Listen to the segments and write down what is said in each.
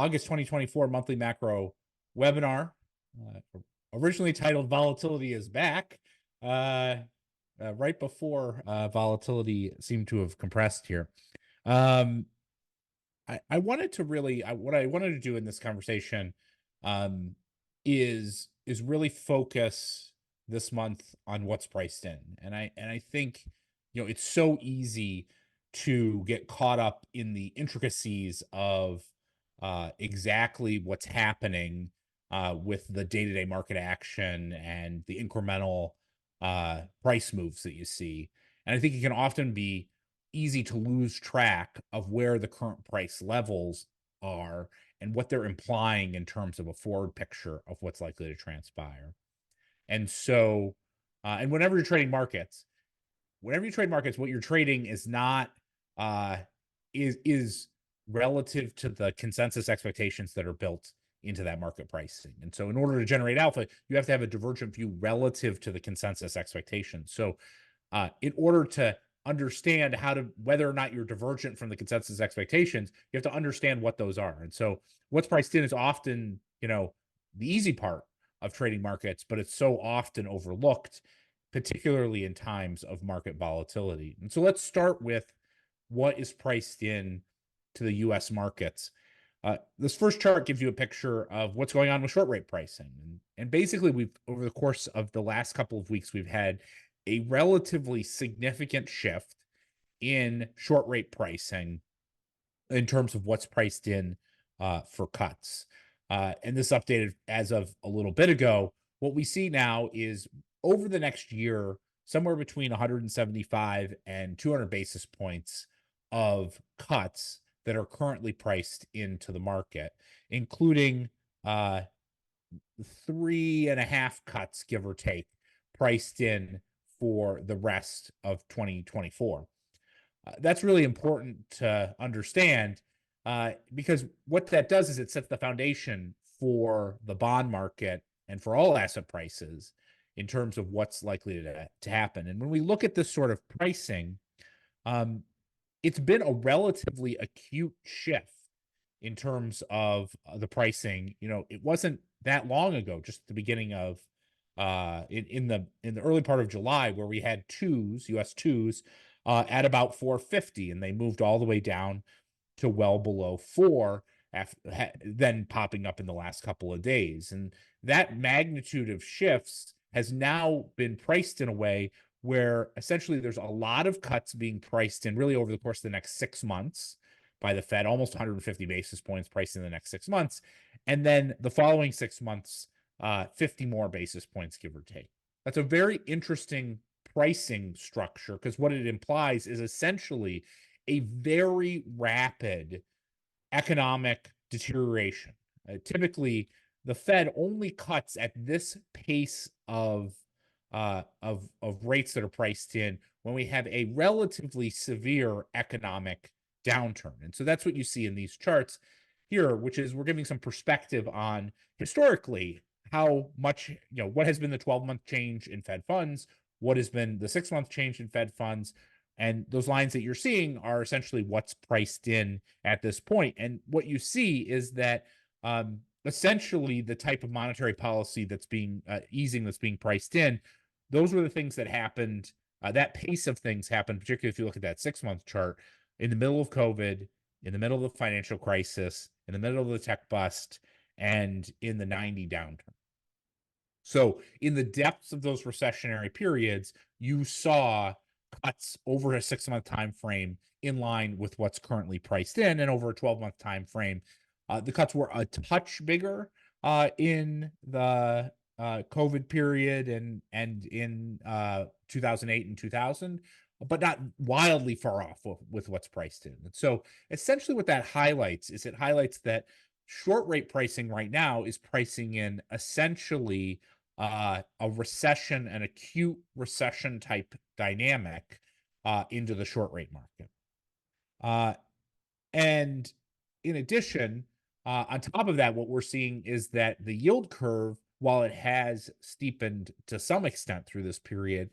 August 2024 monthly macro webinar, originally titled Volatility is Back, right before volatility seemed to have compressed here. I wanted to really, what I wanted to do in this conversation is really focus this month on what's priced in. And I think, it's so easy to get caught up in the intricacies of exactly what's happening with the day-to-day market action and the incremental price moves that you see. And I think it can often be easy to lose track of where the current price levels are and what they're implying in terms of a forward picture of what's likely to transpire. And so, and whenever you trade markets, what you're trading is not is relative to the consensus expectations that are built into that market pricing. And so in order to generate alpha, you have to have a divergent view relative to the consensus expectations. So in order to understand whether or not you're divergent from the consensus expectations, you have to understand what those are. And so what's priced in is often, the easy part of trading markets, but it's so often overlooked, particularly in times of market volatility. And so let's start with what is priced in to the US markets. This first chart gives you a picture of what's going on with short rate pricing. And basically, over the course of the last couple of weeks, we've had a relatively significant shift in short rate pricing in terms of what's priced in for cuts. And this updated as of a little bit ago. What we see now is over the next year, somewhere between 175 and 200 basis points of cuts that are currently priced into the market, including 3.5 cuts, give or take, priced in for the rest of 2024. That's really important to understand because what that does is it sets the foundation for the bond market and for all asset prices in terms of what's likely to happen. And when we look at this sort of pricing, it's been a relatively acute shift in terms of the pricing. It wasn't that long ago, just at the beginning of in the early part of July, where we had US twos at about 450, and they moved all the way down to well below 4, then popping up in the last couple of days. And that magnitude of shifts has now been priced in a way where essentially there's a lot of cuts being priced in really over the course of the next 6 months by the Fed, almost 150 basis points priced in the next 6 months. And then the following 6 months, 50 more basis points, give or take. That's a very interesting pricing structure because what it implies is essentially a very rapid economic deterioration. Typically, the Fed only cuts at this pace of rates that are priced in when we have a relatively severe economic downturn. And so that's what you see in these charts here, which is we're giving some perspective on historically how much, what has been the 12-month change in Fed funds, what has been the 6-month change in Fed funds. And those lines that you're seeing are essentially what's priced in at this point. And what you see is that essentially the type of monetary policy that's being easing that's being priced in, those were the things that happened. That pace of things happened, particularly if you look at that 6-month chart, in the middle of COVID, in the middle of the financial crisis, in the middle of the tech bust, and in the 90 downturn. So in the depths of those recessionary periods, you saw cuts over a 6-month time frame in line with what's currently priced in, and over a 12-month time frame, the cuts were a touch bigger in the COVID period and in 2008 and 2000, but not wildly far off with what's priced in. And so essentially what that highlights is it highlights that short rate pricing right now is pricing in essentially a recession, an acute recession type dynamic into the short rate market. And in addition, on top of that, what we're seeing is that the yield curve, while it has steepened to some extent through this period,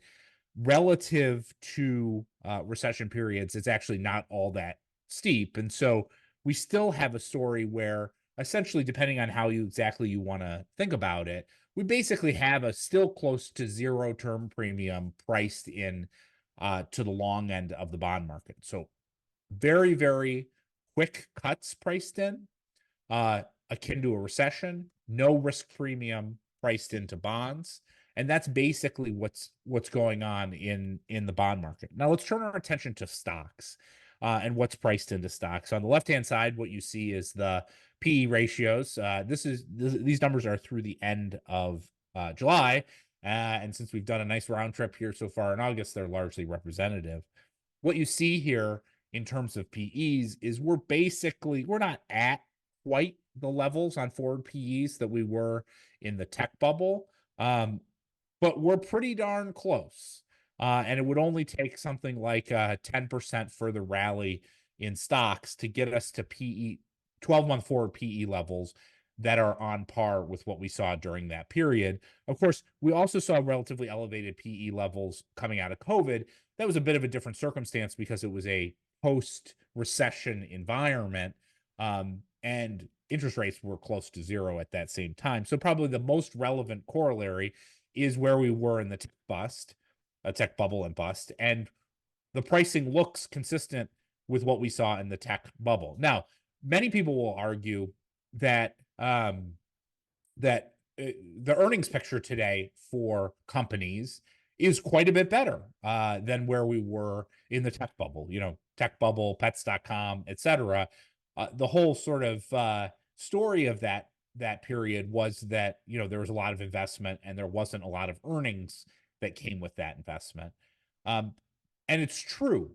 relative to recession periods, it's actually not all that steep. And so we still have a story where essentially, depending on how you want to think about it, we basically have a still close to zero term premium priced in to the long end of the bond market. So very, very quick cuts priced in, akin to a recession, no risk premium priced into bonds. And that's basically what's going on in the bond market. Now let's turn our attention to stocks and what's priced into stocks. On the left-hand side, what you see is the PE ratios. These numbers are through the end of July. And since we've done a nice round trip here so far in August, they're largely representative. What you see here in terms of PEs is we're not at quite the levels on forward PEs that we were in the tech bubble, but we're pretty darn close. And it would only take something like a 10% further rally in stocks to get us to 12-month forward PE levels that are on par with what we saw during that period. Of course, we also saw relatively elevated PE levels coming out of COVID. That was a bit of a different circumstance because it was a post-recession environment, and interest rates were close to zero at that same time. So probably the most relevant corollary is where we were in the tech bubble and bust, and the pricing looks consistent with what we saw in the tech bubble. Now, many people will argue that the earnings picture today for companies is quite a bit better than where we were in the tech bubble. Tech bubble, pets.com, etc. The whole sort of story of that period was that there was a lot of investment and there wasn't a lot of earnings that came with that investment. And it's true,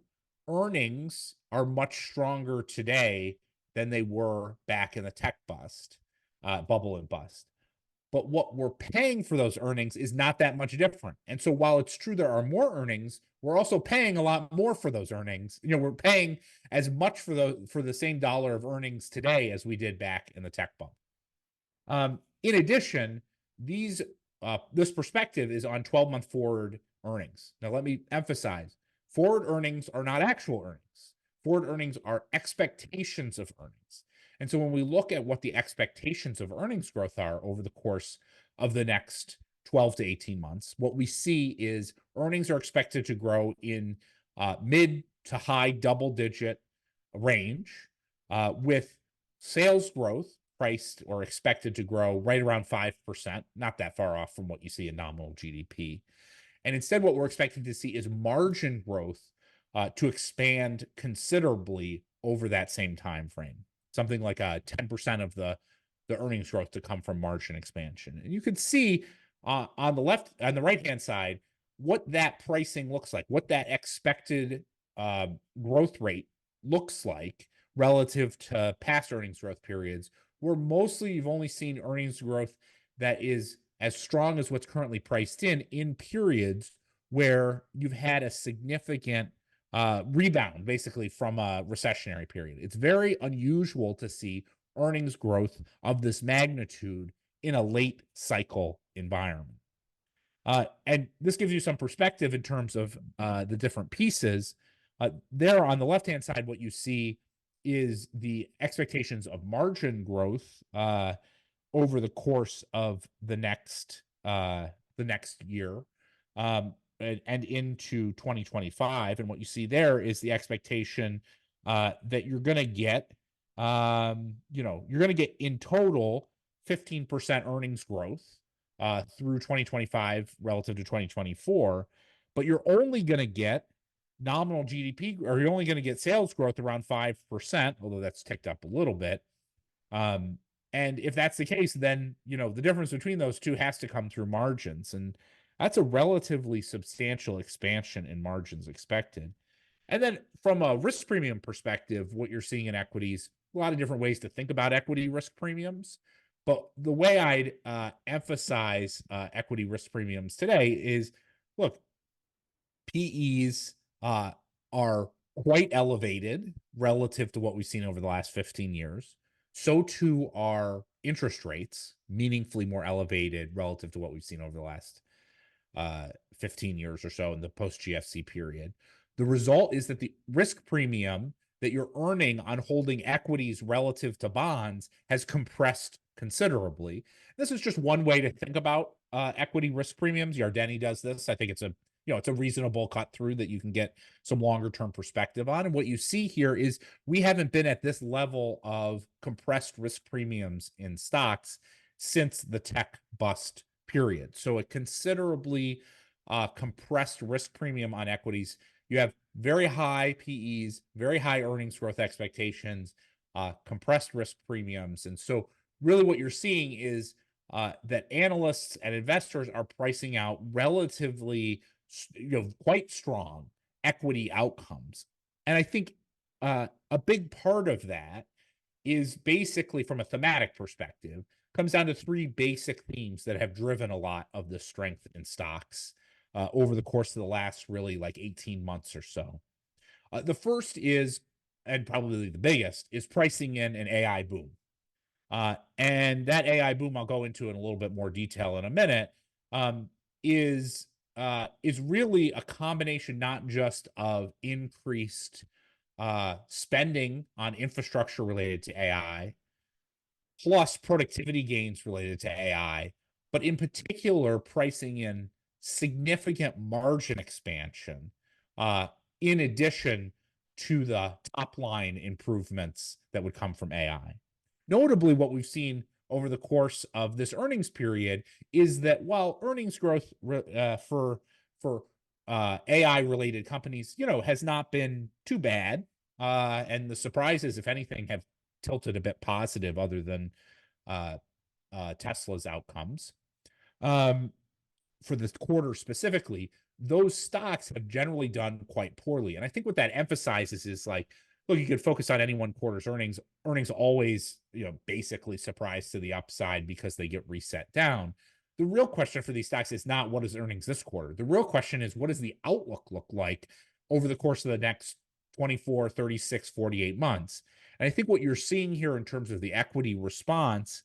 earnings are much stronger today than they were back in the tech bubble and bust. But what we're paying for those earnings is not that much different. And so while it's true there are more earnings, we're also paying a lot more for those earnings. We're paying as much for the same dollar of earnings today as we did back in the tech bubble. In addition, this perspective is on 12-month forward earnings. Now, let me emphasize, forward earnings are not actual earnings. Forward earnings are expectations of earnings. And so when we look at what the expectations of earnings growth are over the course of the next 12 to 18 months, what we see is earnings are expected to grow in mid to high double-digit range, with sales growth priced or expected to grow right around 5%, not that far off from what you see in nominal GDP. And instead, what we're expecting to see is margin growth to expand considerably over that same time frame. Something like 10% of the earnings growth to come from margin expansion. And you can see on the right-hand side, what that pricing looks like, what that expected growth rate looks like relative to past earnings growth periods, where mostly you've only seen earnings growth that is as strong as what's currently priced in periods where you've had a significant rebound, basically, from a recessionary period. It's very unusual to see earnings growth of this magnitude in a late cycle environment. And this gives you some perspective in terms of the different pieces. There on the left-hand side, what you see is the expectations of margin growth over the course of the next year. And into 2025. And what you see there is the expectation that you're going to get, in total 15% earnings growth through 2025 relative to 2024, but you're only going to get nominal GDP, or you're only going to get sales growth around 5%, although that's ticked up a little bit. And if that's the case, then, the difference between those two has to come through margins. And that's a relatively substantial expansion in margins expected. And then from a risk premium perspective, what you're seeing in equities, a lot of different ways to think about equity risk premiums. But the way I'd emphasize equity risk premiums today is, look, PEs are quite elevated relative to what we've seen over the last 15 years. So too are interest rates, meaningfully more elevated relative to what we've seen over the last 15 years or so in the post-GFC period. The result is that the risk premium that you're earning on holding equities relative to bonds has compressed considerably. This is just one way to think about equity risk premiums. Yardeni does this. I think it's a reasonable cut through that you can get some longer term perspective on. And what you see here is we haven't been at this level of compressed risk premiums in stocks since the tech bust period. So a considerably compressed risk premium on equities. You have very high PEs, very high earnings growth expectations, compressed risk premiums. And so really what you're seeing is that analysts and investors are pricing out relatively, quite strong equity outcomes. And I think a big part of that is basically from a thematic perspective, comes down to three basic themes that have driven a lot of the strength in stocks over the course of the last really like 18 months or so. The first is, and probably the biggest, is pricing in an AI boom. And that AI boom, I'll go into in a little bit more detail in a minute, is really a combination not just of increased spending on infrastructure related to AI, plus productivity gains related to AI, but in particular, pricing in significant margin expansion in addition to the top line improvements that would come from AI. Notably, what we've seen over the course of this earnings period is that while earnings growth for AI related companies, has not been too bad, and the surprises, if anything, have tilted a bit positive, other than Tesla's outcomes. For this quarter specifically, those stocks have generally done quite poorly. And I think what that emphasizes is like, look, you could focus on any one quarter's earnings. Earnings always, basically surprise to the upside because they get reset down. The real question for these stocks is not what is earnings this quarter. The real question is, what does the outlook look like over the course of the next 24, 36, 48 months? And I think what you're seeing here in terms of the equity response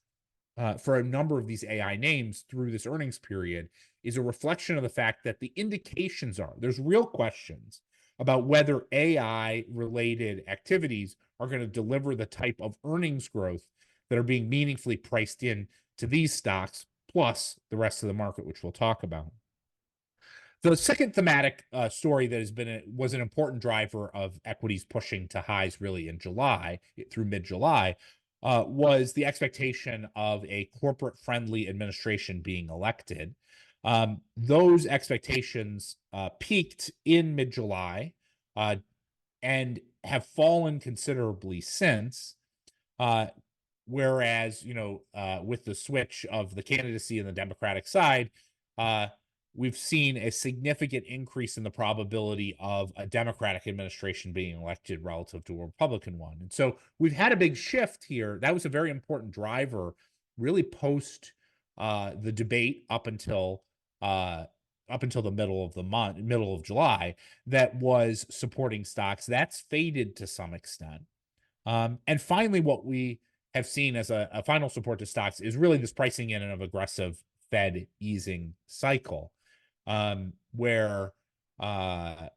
for a number of these AI names through this earnings period is a reflection of the fact that the indications are there's real questions about whether AI related activities are going to deliver the type of earnings growth that are being meaningfully priced in to these stocks, plus the rest of the market, which we'll talk about. The second thematic story that was an important driver of equities pushing to highs really in July through mid-July was the expectation of a corporate-friendly administration being elected. Those expectations peaked in mid-July and have fallen considerably since. Whereas, with the switch of the candidacy in the Democratic side, we've seen a significant increase in the probability of a Democratic administration being elected relative to a Republican one. And so we've had a big shift here. That was a very important driver, really post the debate up until the middle of July, that was supporting stocks. That's faded to some extent. And finally, what we have seen as a final support to stocks is really this pricing in of aggressive Fed easing cycle, where what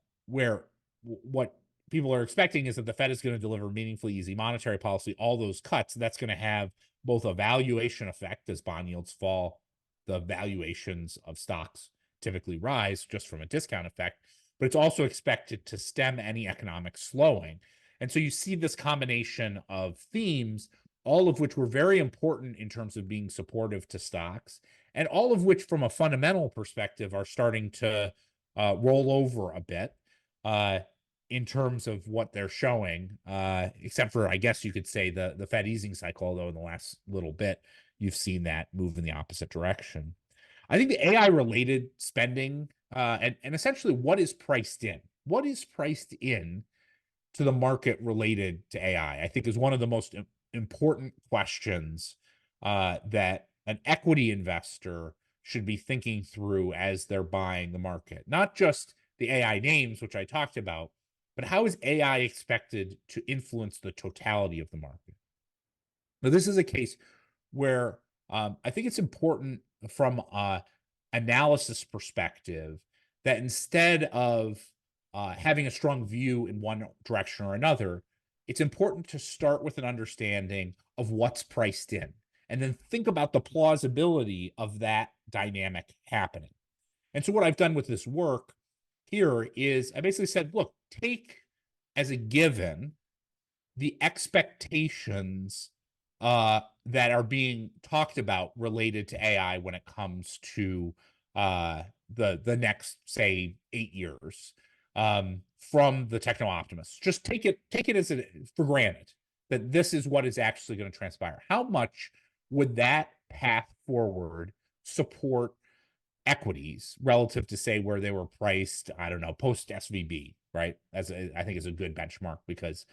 people are expecting is that the Fed is going to deliver meaningfully easy monetary policy. All those cuts, that's going to have both a valuation effect as bond yields fall. The valuations of stocks typically rise just from a discount effect, but it's also expected to stem any economic slowing. And so you see this combination of themes, all of which were very important in terms of being supportive to stocks, and all of which from a fundamental perspective are starting to roll over a bit in terms of what they're showing, except for, I guess you could say, the Fed easing cycle, although in the last little bit, you've seen that move in the opposite direction. I think the AI-related spending and essentially what is priced in to the market related to AI, I think is one of the most important questions that an equity investor should be thinking through as they're buying the market. Not just the AI names, which I talked about, but how is AI expected to influence the totality of the market? Now, this is a case where I think it's important from an analysis perspective that instead of having a strong view in one direction or another, it's important to start with an understanding of what's priced in, and then think about the plausibility of that dynamic happening. And so what I've done with this work here is I basically said, look, take as a given the expectations that are being talked about related to AI when it comes to the next, say, 8 years from the techno optimists. Just take it as for granted that this is what is actually going to transpire. How much would that path forward support equities relative to, say, where they were priced, I don't know, post SVB, right? I think is a good benchmark, because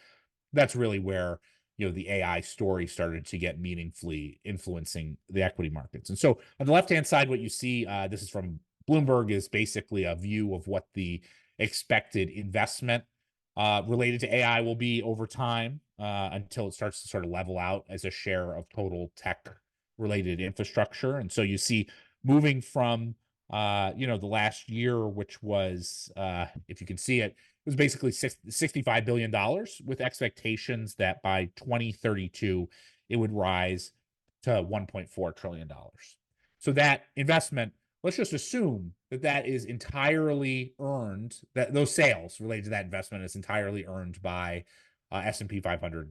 that's really where the AI story started to get meaningfully influencing the equity markets. And so on the left-hand side, what you see, this is from Bloomberg, is basically a view of what the expected investment related to AI will be over time until it starts to sort of level out as a share of total tech-related infrastructure. And so you see moving from the last year, which was, if you can see it, was basically $65 billion, with expectations that by 2032, it would rise to $1.4 trillion. So that investment, let's just assume that is entirely earned, that those sales related to that investment is entirely earned by S&P 500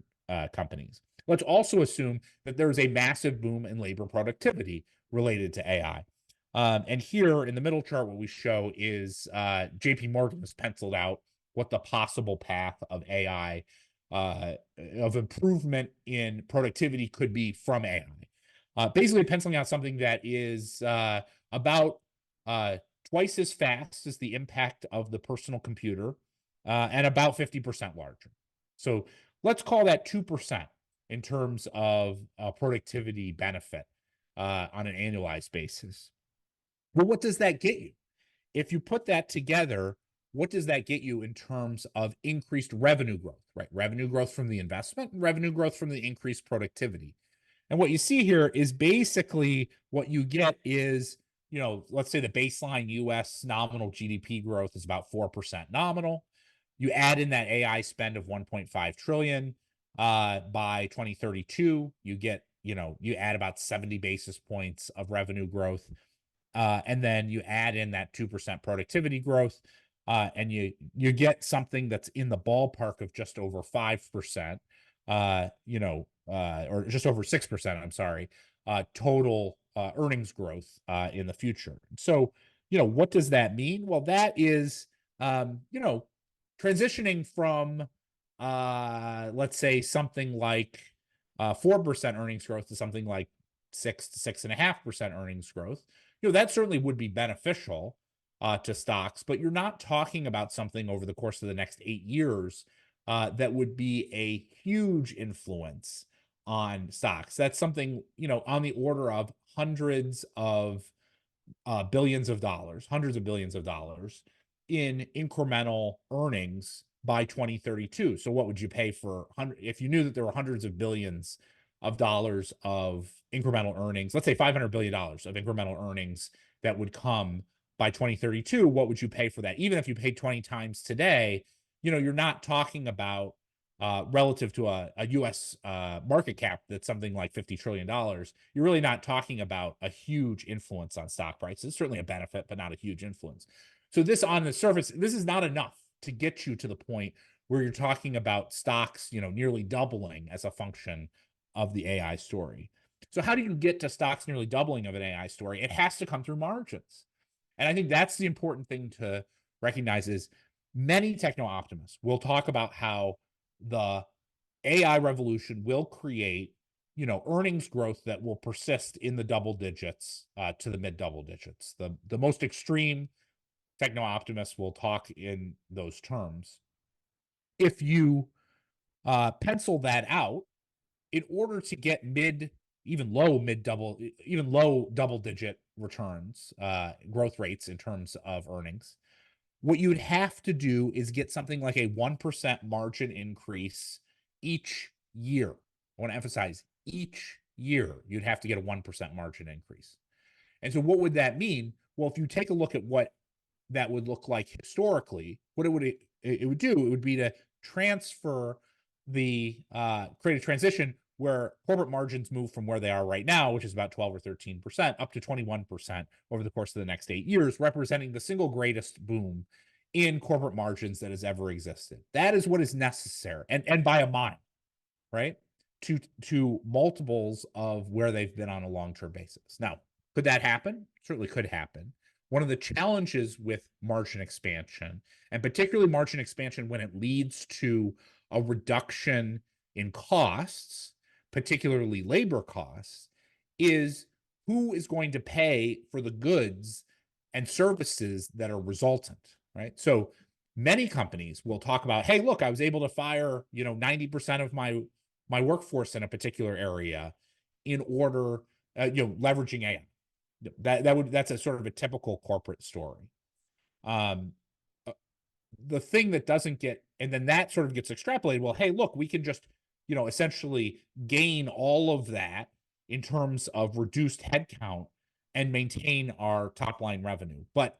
companies. Let's also assume that there's a massive boom in labor productivity related to AI. And here in the middle chart, what we show is JP Morgan has penciled out what the possible path of AI, of improvement in productivity could be from AI. Basically penciling out something that is about twice as fast as the impact of the personal computer and about 50% larger. So let's call that 2% in terms of productivity benefit on an annualized basis. Well, what does that get you? If you put that together, what does that get you in terms of increased revenue growth, right? Revenue growth from the investment and revenue growth from the increased productivity. And what you see here is basically what you get is, let's say the baseline US nominal GDP growth is about 4% nominal. You add in that AI spend of 1.5 trillion by 2032, you get, you add about 70 basis points of revenue growth. And then you add in that 2% productivity growth, and you get something that's in the ballpark of just over 5%, or just over 6%, I'm sorry, total earnings growth in the future. So, what does that mean? Well, that is, transitioning from, let's say, something like 4% earnings growth to something like 6 to 6.5% earnings growth. That certainly would be beneficial to stocks, but you're not talking about something over the course of the next 8 years that would be a huge influence on stocks. That's something, on the order of hundreds of billions of dollars, hundreds of billions of dollars in incremental earnings by 2032. So what would you pay for if you knew that there were hundreds of billions of dollars of incremental earnings, let's say $500 billion of incremental earnings that would come by 2032, what would you pay for that? Even if you paid 20 times today, you're not talking about relative to a US market cap that's something like $50 trillion. You're really not talking about a huge influence on stock prices. Certainly a benefit, but not a huge influence. So this, on the surface, this is not enough to get you to the point where you're talking about stocks, nearly doubling as a function of the AI story. So how do you get to stocks nearly doubling of an AI story? It has to come through margins. And I think that's the important thing to recognize is many techno-optimists will talk about how the AI revolution will create, earnings growth that will persist in the double digits to the mid double digits. The most extreme techno-optimists will talk in those terms. If you pencil that out, in order to get even low double digit returns, growth rates in terms of earnings, what you would have to do is get something like a 1% margin increase each year. I want to emphasize each year you'd have to get a 1% margin increase. And so what would that mean? Well, if you take a look at what that would look like historically, what it would do, it would be to transfer create a transition where corporate margins move from where they are right now, which is about 12 or 13%, up to 21% over the course of the next 8 years, representing the single greatest boom in corporate margins that has ever existed. That is what is necessary, and by a mile, right? To multiples of where they've been on a long-term basis. Now, could that happen? Certainly could happen. One of the challenges with margin expansion, and particularly margin expansion when it leads to a reduction in costs, particularly labor costs, is who is going to pay for the goods and services that are resultant, right? So many companies will talk about, hey, look, I was able to fire, 90% of my workforce in a particular area in order, leveraging AI. That's a sort of a typical corporate story. The thing that doesn't get, and then that sort of gets extrapolated. Well, hey, look, we can just, essentially gain all of that in terms of reduced headcount and maintain our top line revenue. But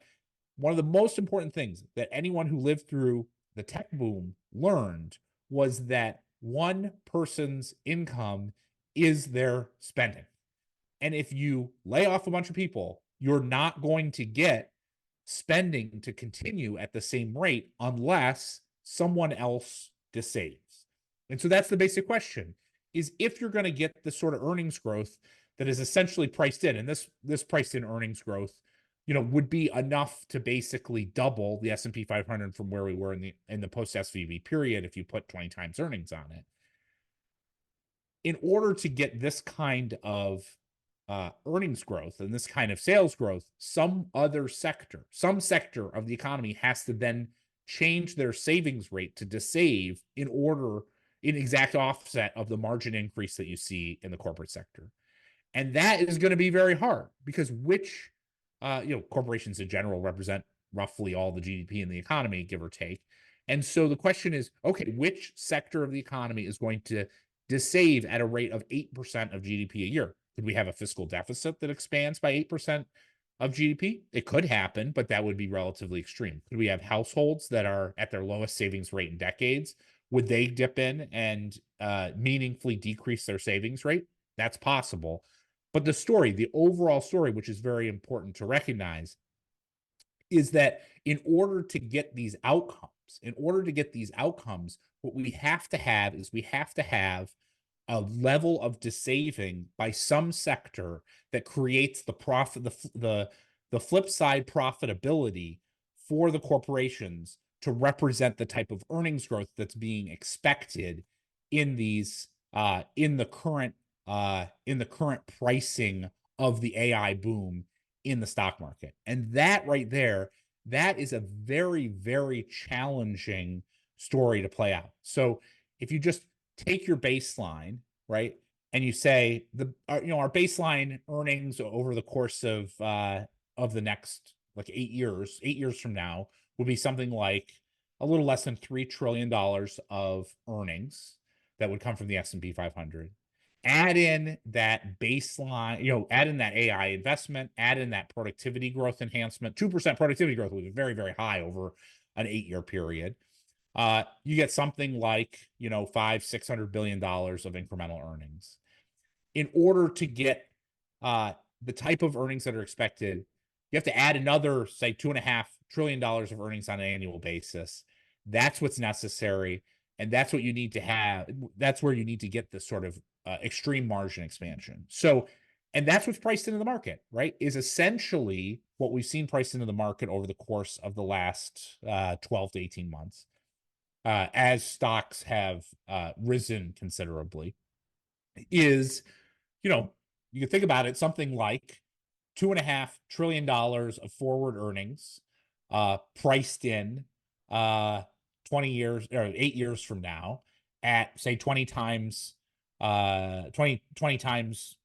one of the most important things that anyone who lived through the tech boom learned was that one person's income is their spending. And if you lay off a bunch of people, you're not going to get spending to continue at the same rate unless someone else dissaves. And so that's the basic question, is if you're going to get the sort of earnings growth that is essentially priced in, and this priced in earnings growth, would be enough to basically double the S&P 500 from where we were in the post SVB period if you put 20 times earnings on it. In order to get this kind of earnings growth and this kind of sales growth, some sector of the economy has to then change their savings rate to disave in exact offset of the margin increase that you see in the corporate sector. And that is going to be very hard because corporations in general represent roughly all the GDP in the economy, give or take. And so the question is, okay, which sector of the economy is going to disave at a rate of 8% of GDP a year? Could we have a fiscal deficit that expands by 8% of GDP? It could happen, but that would be relatively extreme. Could we have households that are at their lowest savings rate in decades? Would they dip in and meaningfully decrease their savings rate? That's possible. But the overall story, which is very important to recognize, is that in order to get these outcomes, what we have to have is a level of disaving by some sector that creates the profit, the flip side profitability for the corporations to represent the type of earnings growth that's being expected in these in the current pricing of the AI boom in the stock market. And that right there, that is a very, very challenging story to play out. So if you just take your baseline, right, and you say our baseline earnings over the course of the next 8 years from now would be something like a little less than $3 trillion of earnings that would come from the S&P 500. Add in that baseline, add in that AI investment, add in that productivity growth enhancement. 2% productivity growth was very, very high over an 8-year period. You get something like, $500-600 billion of incremental earnings. In order to get the type of earnings that are expected, you have to add another, say, $2.5 trillion of earnings on an annual basis. That's what's necessary. And that's what you need to have. That's where you need to get this sort of extreme margin expansion. So, and that's what's priced into the market, right? Is essentially what we've seen priced into the market over the course of the last 12 to 18 months. As stocks have risen considerably, is, you can think about it, something like $2.5 trillion of forward earnings priced in 20 years or 8 years from now at, say, 20 times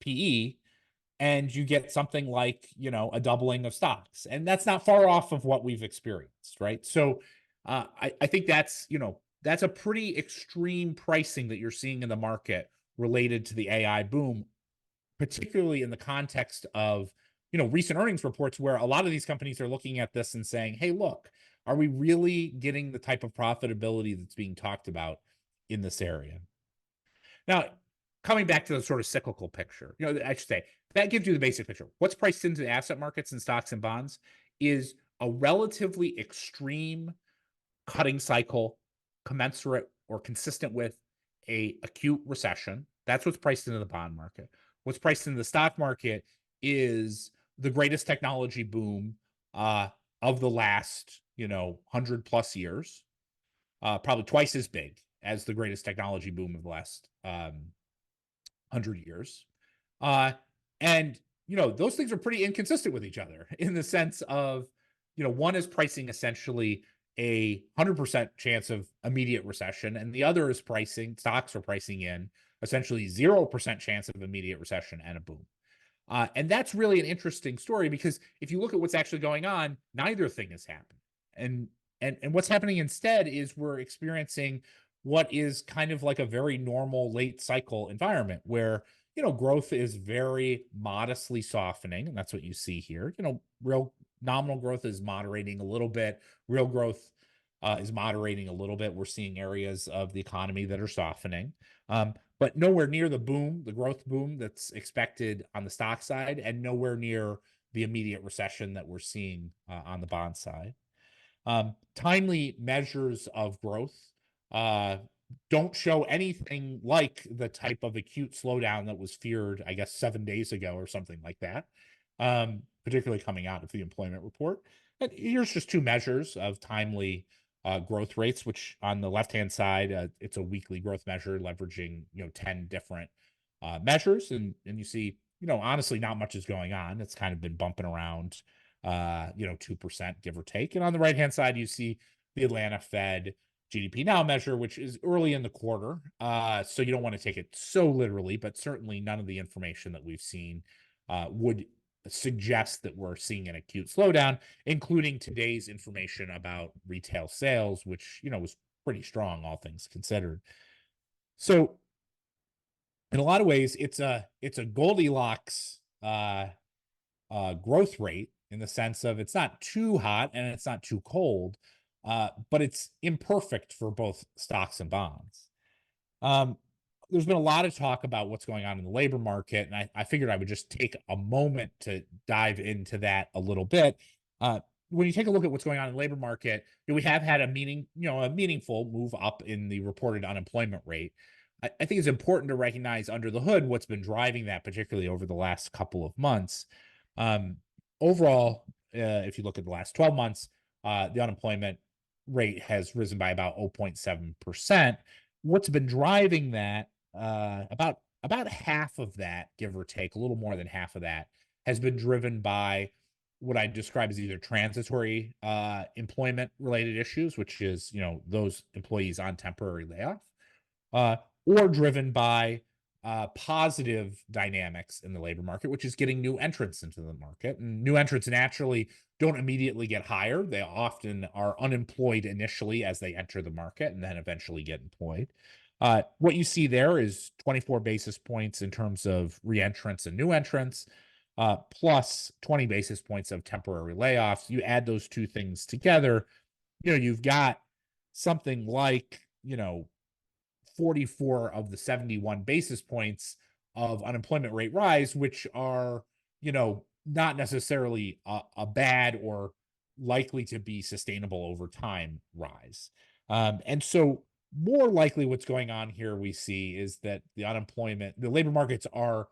PE, and you get something like, a doubling of stocks. And that's not far off of what we've experienced, right? So I think that's a pretty extreme pricing that you're seeing in the market related to the AI boom, particularly in the context of recent earnings reports where a lot of these companies are looking at this and saying, hey, look, are we really getting the type of profitability that's being talked about in this area. Now, coming back to the sort of cyclical picture, I should say that gives you the basic picture. What's priced into the asset markets and stocks and bonds is a relatively extreme cutting cycle commensurate or consistent with a acute recession. That's what's priced into the bond market. What's priced into the stock market is the greatest technology boom of the last 100 plus years, probably twice as big as the greatest technology boom of the last 100 years. And those things are pretty inconsistent with each other in the sense of one is pricing essentially a 100% chance of immediate recession, and the other is stocks are pricing in essentially 0% chance of immediate recession and a boom. And that's really an interesting story because if you look at what's actually going on, neither thing has happened. And what's happening instead is we're experiencing what is kind of like a very normal late cycle environment where growth is very modestly softening, and that's what you see here. Real nominal growth is moderating a little bit. Real growth is moderating a little bit. We're seeing areas of the economy that are softening, but nowhere near the growth boom that's expected on the stock side, and nowhere near the immediate recession that we're seeing on the bond side. Timely measures of growth don't show anything like the type of acute slowdown that was feared, I guess, 7 days ago or something like that, particularly coming out of the employment report. And here's just two measures of timely growth rates, which on the left-hand side, it's a weekly growth measure leveraging 10 different measures. And you see, honestly, not much is going on. It's kind of been bumping around 2%, give or take. And on the right-hand side, you see the Atlanta Fed GDP Now measure, which is early in the quarter. So you don't want to take it so literally, but certainly none of the information that we've seen would suggest that we're seeing an acute slowdown, including today's information about retail sales, which, was pretty strong, all things considered. So in a lot of ways, it's a Goldilocks growth rate in the sense of it's not too hot and it's not too cold, but it's imperfect for both stocks and bonds. There's been a lot of talk about what's going on in the labor market, and I figured I would just take a moment to dive into that a little bit. When you take a look at what's going on in the labor market, we have had a meaningful move up in the reported unemployment rate. I think it's important to recognize under the hood what's been driving that, particularly over the last couple of months. Overall, if you look at the last 12 months, the unemployment rate has risen by about 0.7%. What's been driving that, about half of that, give or take, a little more than half of that, has been driven by what I describe as either transitory employment related issues, which is those employees on temporary layoff, or driven by positive dynamics in the labor market, which is getting new entrants into the market. And new entrants naturally don't immediately get hired. They often are unemployed initially as they enter the market and then eventually get employed. What you see there is 24 basis points in terms of reentrants and new entrants, plus 20 basis points of temporary layoffs. You add those two things together, you've got something like, 44 of the 71 basis points of unemployment rate rise, which are, not necessarily a bad or likely to be sustainable over time rise. And so more likely what's going on here we see is that the labor markets are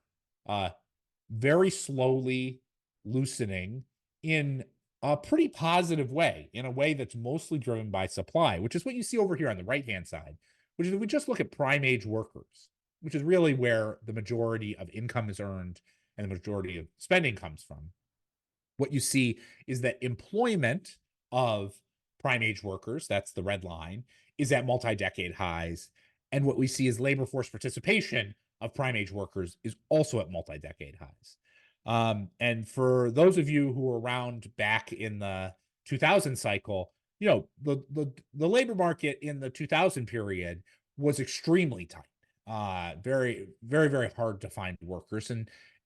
very slowly loosening in a pretty positive way, in a way that's mostly driven by supply, which is what you see over here on the right-hand side, which is if we just look at prime age workers, which is really where the majority of income is earned and the majority of spending comes from. What you see is that employment of prime age workers, that's the red line, is at multi-decade highs. And what we see is labor force participation of prime age workers is also at multi-decade highs. And for those of you who were around back in the 2000 cycle, the labor market in the 2000 period was extremely tight, very, very, very hard to find workers.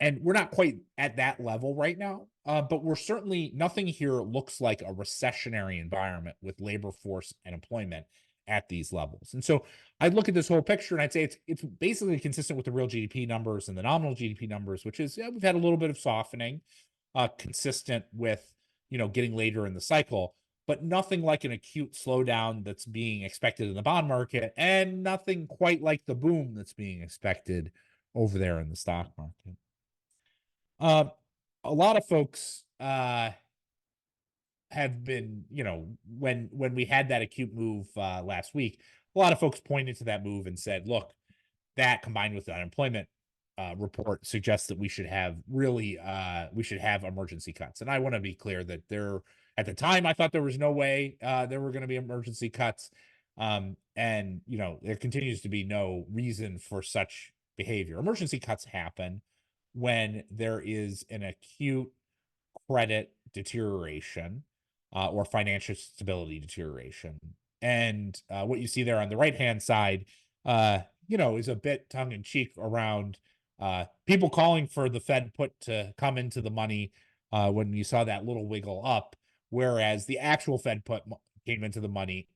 And we're not quite at that level right now, but we're certainly, nothing here looks like a recessionary environment with labor force and employment at these levels. And so I'd look at this whole picture and I'd say it's basically consistent with the real GDP numbers and the nominal GDP numbers, which is, yeah, we've had a little bit of softening, consistent with, getting later in the cycle, but nothing like an acute slowdown that's being expected in the bond market, and nothing quite like the boom that's being expected over there in the stock market. A lot of folks have been, when we had that acute move last week, a lot of folks pointed to that move and said, look, that combined with the unemployment report suggests that we should have emergency cuts. And I want to be clear that at the time, I thought there was no way there were going to be emergency cuts. And there continues to be no reason for such behavior. Emergency cuts happen when there is an acute credit deterioration or financial stability deterioration. And what you see there on the right-hand side, is a bit tongue-in-cheek around people calling for the Fed put to come into the money when you saw that little wiggle up, whereas the actual Fed put came into the money,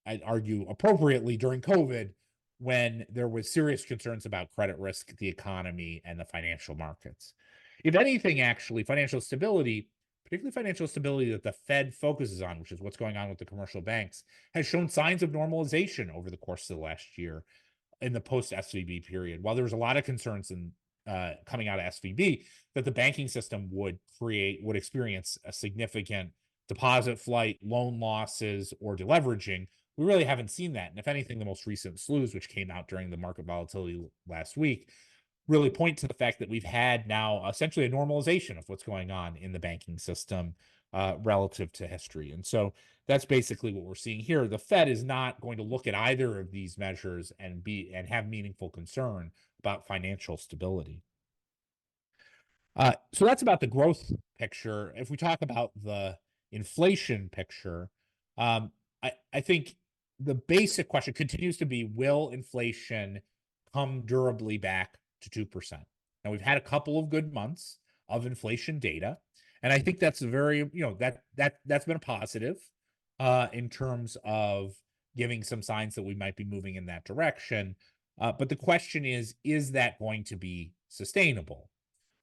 I'd argue appropriately, during COVID, when there was serious concerns about credit risk, the economy, and the financial markets. If anything, actually, financial stability, particularly financial stability that the Fed focuses on, which is what's going on with the commercial banks, has shown signs of normalization over the course of the last year in the post-SVB period. While there was a lot of concerns coming out of SVB that the banking system would experience a significant deposit flight, loan losses, or deleveraging, we really haven't seen that. And if anything, the most recent SLUs, which came out during the market volatility last week, really point to the fact that we've had now essentially a normalization of what's going on in the banking system relative to history. And so that's basically what we're seeing here. The Fed is not going to look at either of these measures and have meaningful concern about financial stability. So that's about the growth picture. If we talk about the inflation picture, I think the basic question continues to be, will inflation come durably back to 2%? Now, we've had a couple of good months of inflation data, and I think that's that's been a positive in terms of giving some signs that we might be moving in that direction. But the question is that going to be sustainable?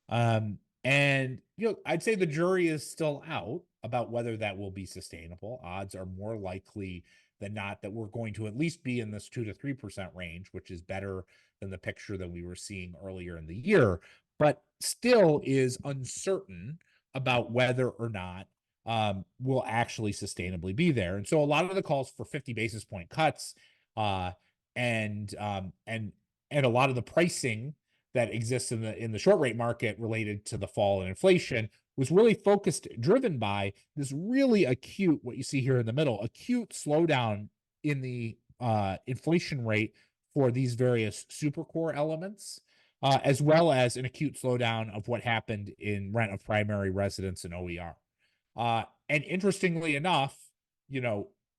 And I'd say the jury is still out about whether that will be sustainable. Odds are more likely than not that we're going to at least be in this 2 to 3% range, which is better than the picture that we were seeing earlier in the year, but still is uncertain about whether or not will actually sustainably be there. And so a lot of the calls for 50 basis point cuts and a lot of the pricing that exists in the short rate market related to the fall in inflation was really driven by this really acute, what you see here in the middle, acute slowdown in the inflation rate for these various super core elements, as well as an acute slowdown of what happened in rent of primary residence and OER. And interestingly enough,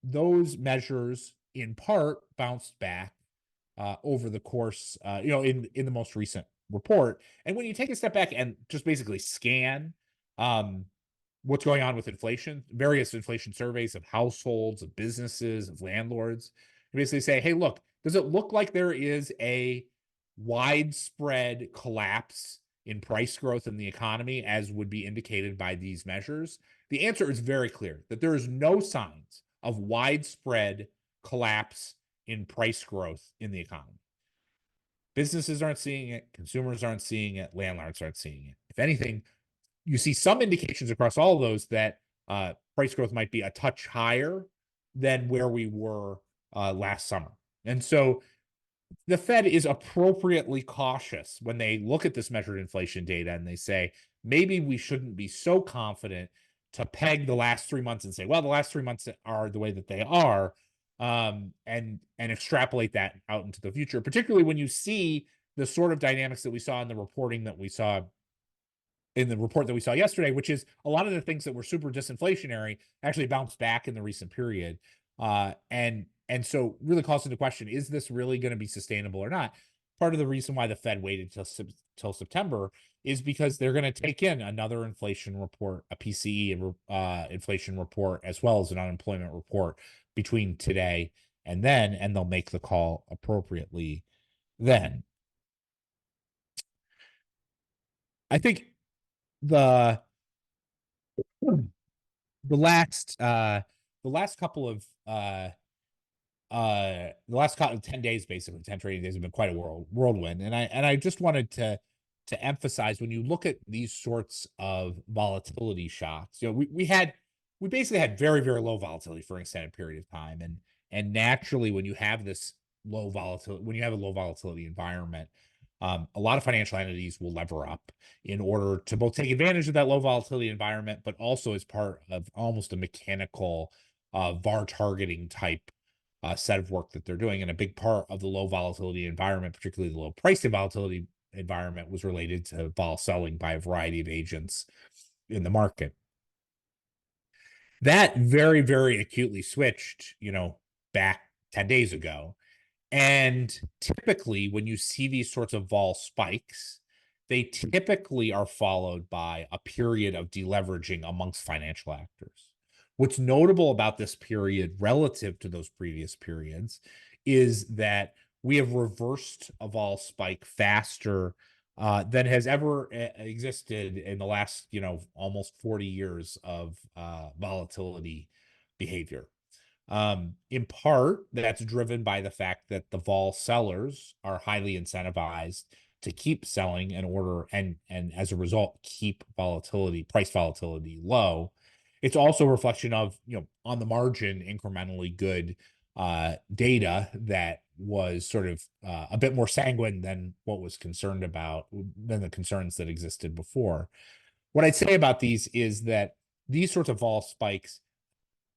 those measures in part bounced back over the course, in the most recent report. And when you take a step back and just basically scan what's going on with inflation, various inflation surveys of households, of businesses, of landlords, you basically say, hey, look, does it look like there is a widespread collapse in price growth in the economy, as would be indicated by these measures? The answer is very clear, that there is no signs of widespread collapse in price growth in the economy. Businesses aren't seeing it, consumers aren't seeing it, landlords aren't seeing it. If anything, you see some indications across all of those that price growth might be a touch higher than where we were last summer. And so the Fed is appropriately cautious when they look at this measured inflation data and they say, maybe we shouldn't be so confident to peg the last 3 months and say, well, the last 3 months are the way that they are, and extrapolate that out into the future, particularly when you see the sort of dynamics that we saw in the reporting that we saw in the report that we saw yesterday, which is a lot of the things that were super disinflationary actually bounced back in the recent period. And so really calls into question, is this really going to be sustainable or not? Part of the reason why the Fed waited till September is because they're going to take in another inflation report, a PCE inflation report, as well as an unemployment report between today and they'll make the call appropriately then. I think the the last couple of the last 10 days, basically 10 trading days, have been quite a whirlwind. And I just wanted to emphasize, when you look at these sorts of volatility shocks, we basically had very, very low volatility for an extended period of time. And naturally, when you have this low volatility, when you have a low volatility environment, a lot of financial entities will lever up in order to both take advantage of that low volatility environment, but also as part of almost a mechanical VAR targeting type set of work that they're doing. And a big part of the low volatility environment, particularly the low price volatility environment, was related to vol selling by a variety of agents in the market. That very, very acutely switched, back 10 days ago. And typically, when you see these sorts of vol spikes, they typically are followed by a period of deleveraging amongst financial actors. What's notable about this period relative to those previous periods is that we have reversed a vol spike faster than has ever existed in the last, almost 40 years of volatility behavior. In part, that's driven by the fact that the vol sellers are highly incentivized to keep selling in order, and as a result, keep price volatility low. It's also a reflection of, on the margin, incrementally good data that was sort of a bit more sanguine than the concerns that existed before. What I'd say about these is that these sorts of vol spikes,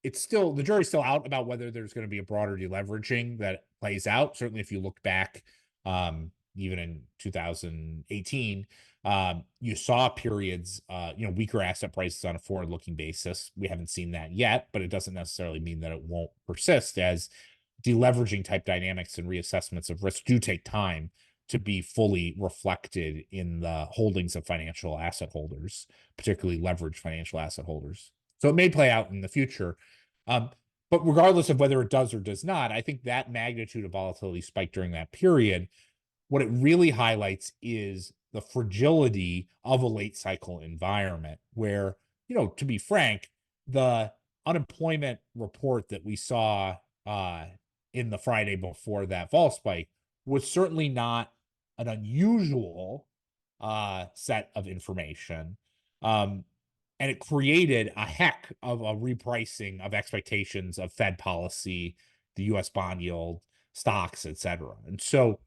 the jury's still out about whether there's going to be a broader deleveraging that plays out. Certainly, if you look back, even in 2018, you saw periods, weaker asset prices on a forward-looking basis. We haven't seen that yet, but it doesn't necessarily mean that it won't persist, as deleveraging type dynamics and reassessments of risk do take time to be fully reflected in the holdings of financial asset holders, particularly leveraged financial asset holders. So it may play out in the future. But regardless of whether it does or does not, I think that magnitude of volatility spike during that period, what it really highlights is the fragility of a late cycle environment where, to be frank, the unemployment report that we saw in the Friday before that vol spike was certainly not an unusual set of information. And it created a heck of a repricing of expectations of Fed policy, the U.S. bond yield, stocks, et cetera. And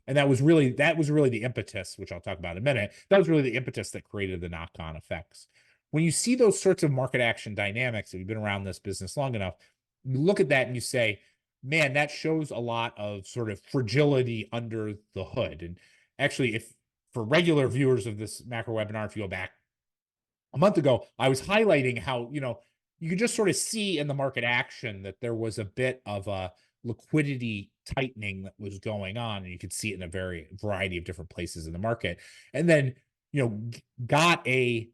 that was really the impetus, which I'll talk about in a minute. That was really the impetus that created the knock-on effects. When you see those sorts of market action dynamics, if you've been around this business long enough, you look at that and you say, man, that shows a lot of sort of fragility under the hood. And actually, if for regular viewers of this macro webinar, if you go back a month ago, I was highlighting how, you could just sort of see in the market action that there was a bit of a liquidity tightening that was going on, and you could see it in a variety of different places in the market. And then, got a,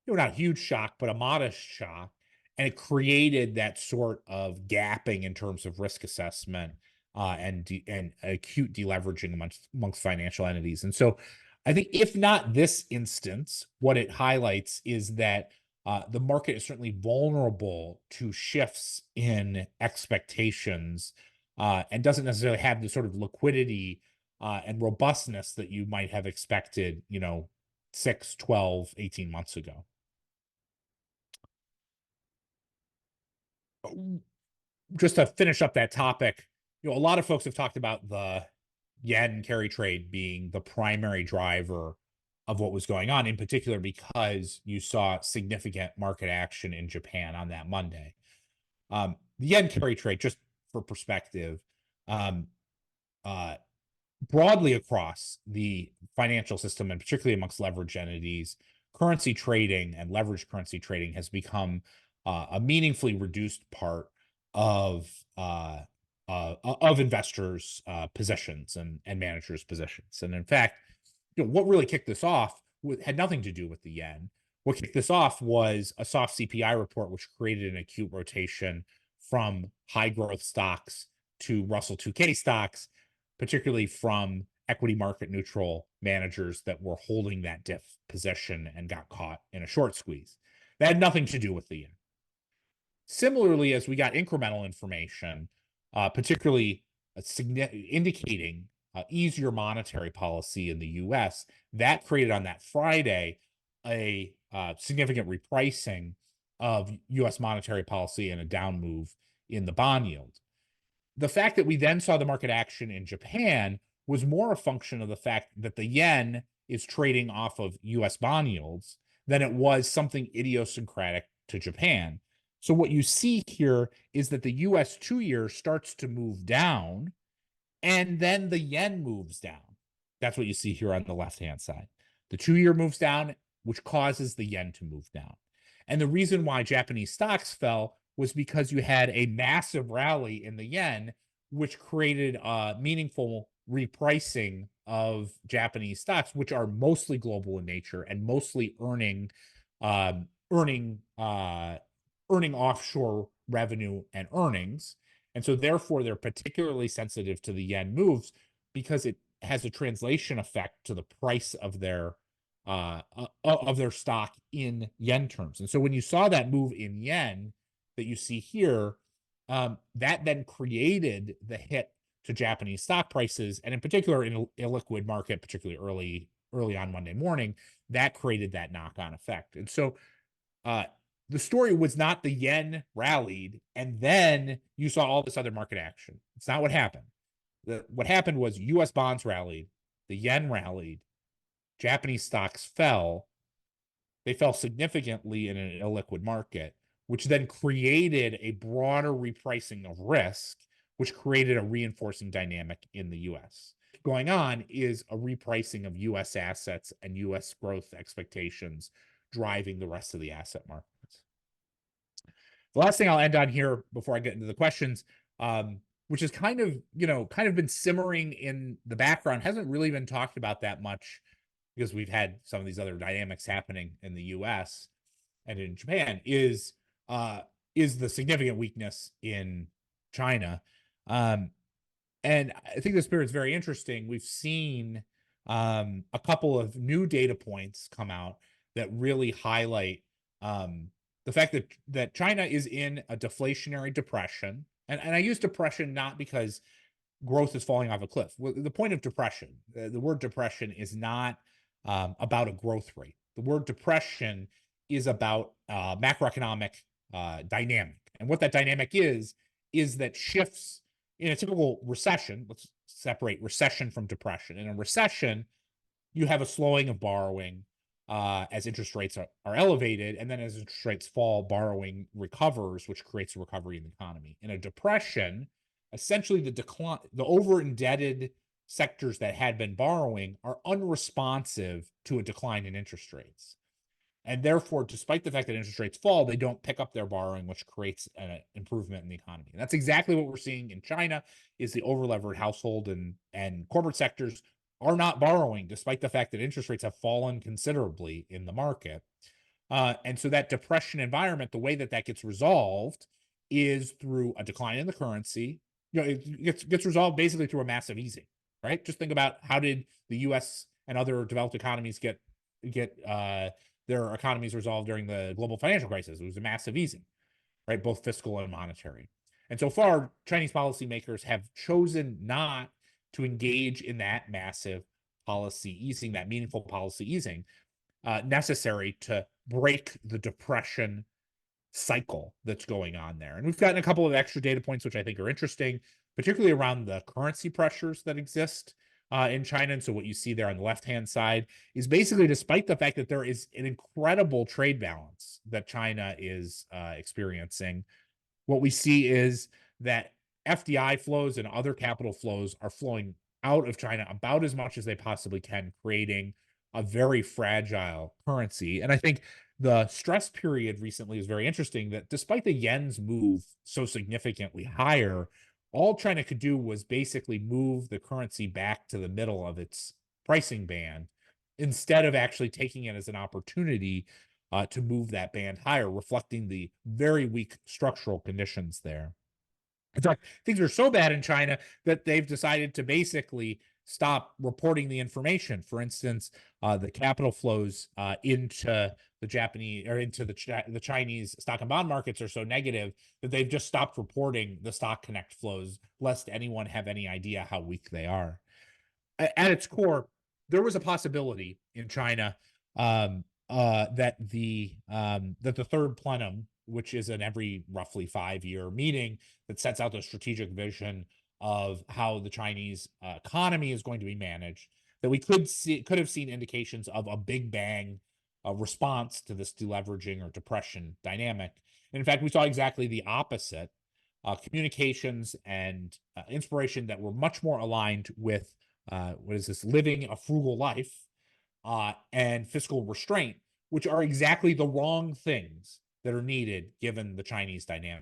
not a huge shock, but a modest shock. And it created that sort of gapping in terms of risk assessment and acute deleveraging amongst financial entities. And so I think, if not this instance, what it highlights is that the market is certainly vulnerable to shifts in expectations and doesn't necessarily have the sort of liquidity and robustness that you might have expected, 6, 12, 18 months ago. Just to finish up that topic, a lot of folks have talked about the yen carry trade being the primary driver of what was going on, in particular because you saw significant market action in Japan on that Monday. The yen carry trade, just for perspective, broadly across the financial system, and particularly amongst leverage entities, currency trading and leveraged currency trading has become a meaningfully reduced part of investors' positions and managers' positions. And in fact, what really kicked this off had nothing to do with the yen. What kicked this off was a soft CPI report, which created an acute rotation from high growth stocks to Russell 2K stocks, particularly from equity market neutral managers that were holding that diff position and got caught in a short squeeze. That had nothing to do with the yen. Similarly, as we got incremental information, particularly indicating easier monetary policy in the US, that created on that Friday a significant repricing of US monetary policy and a down move in the bond yield. The fact that we then saw the market action in Japan was more a function of the fact that the yen is trading off of US bond yields than it was something idiosyncratic to Japan. So what you see here is that the US 2-year starts to move down and then the yen moves down. That's what you see here on the left-hand side. The 2-year moves down, which causes the yen to move down. And the reason why Japanese stocks fell was because you had a massive rally in the yen, which created a meaningful repricing of Japanese stocks, which are mostly global in nature and mostly earning offshore revenue and earnings. And so therefore they're particularly sensitive to the yen moves because it has a translation effect to the price of their stock in yen terms. And so when you saw that move in yen that you see here, that then created the hit to Japanese stock prices, and in particular in a illiquid market, particularly early on Monday morning, that created that knock-on effect. And so the story was not the yen rallied and then you saw all this other market action. It's not what happened. What happened was US bonds rallied, the yen rallied, Japanese stocks fell. They fell significantly in an illiquid market, which then created a broader repricing of risk, which created a reinforcing dynamic in the US. Going on is a repricing of US assets and US growth expectations driving the rest of the asset markets. The last thing I'll end on here before I get into the questions, which is kind of been simmering in the background, hasn't really been talked about that much because we've had some of these other dynamics happening in the US and in Japan, is the significant weakness in China. And I think this period is very interesting. We've seen a couple of new data points come out that really highlight the fact that China is in a deflationary depression. And I use depression not because growth is falling off a cliff. The point of depression, the word depression is not about a growth rate. The word depression is about macroeconomic dynamic. And what that dynamic is that shifts in a typical recession. Let's separate recession from depression. In a recession, you have a slowing of borrowing as interest rates are elevated, and then as interest rates fall, borrowing recovers, which creates a recovery in the economy. In a depression, essentially the over-indebted sectors that had been borrowing are unresponsive to a decline in interest rates. And therefore, despite the fact that interest rates fall, they don't pick up their borrowing, which creates an improvement in the economy. And that's exactly what we're seeing in China, is the over-levered household and corporate sectors are not borrowing, despite the fact that interest rates have fallen considerably in the market. And so that depression environment, the way that gets resolved is through a decline in the currency. It gets resolved basically through a massive easing, right? Just think about how did the US and other developed economies get their economies resolved during the global financial crisis. It was a massive easing, right? Both fiscal and monetary. And so far, Chinese policymakers have chosen not to engage in that massive policy easing, that meaningful policy easing necessary to break the depression cycle that's going on there. And we've gotten a couple of extra data points, which I think are interesting, particularly around the currency pressures that exist in China. And so what you see there on the left-hand side is basically, despite the fact that there is an incredible trade balance that China is experiencing, what we see is that FDI flows and other capital flows are flowing out of China about as much as they possibly can, creating a very fragile currency. And I think the stress period recently is very interesting, that despite the yen's move so significantly higher, all China could do was basically move the currency back to the middle of its pricing band instead of actually taking it as an opportunity to move that band higher, reflecting the very weak structural conditions there. In fact, things are so bad in China that they've decided to basically stop reporting the information. For instance, the capital flows into the Japanese or into the Chinese stock and bond markets are so negative that they've just stopped reporting the Stock Connect flows, lest anyone have any idea how weak they are. At its core, there was a possibility in China that the third plenum, which is an every roughly 5-year meeting that sets out the strategic vision of how the Chinese economy is going to be managed, that we could have seen indications of a big bang response to this deleveraging or depression dynamic. And in fact, we saw exactly the opposite. Communications and inspiration that were much more aligned with living a frugal life and fiscal restraint, which are exactly the wrong things that are needed given the Chinese dynamic.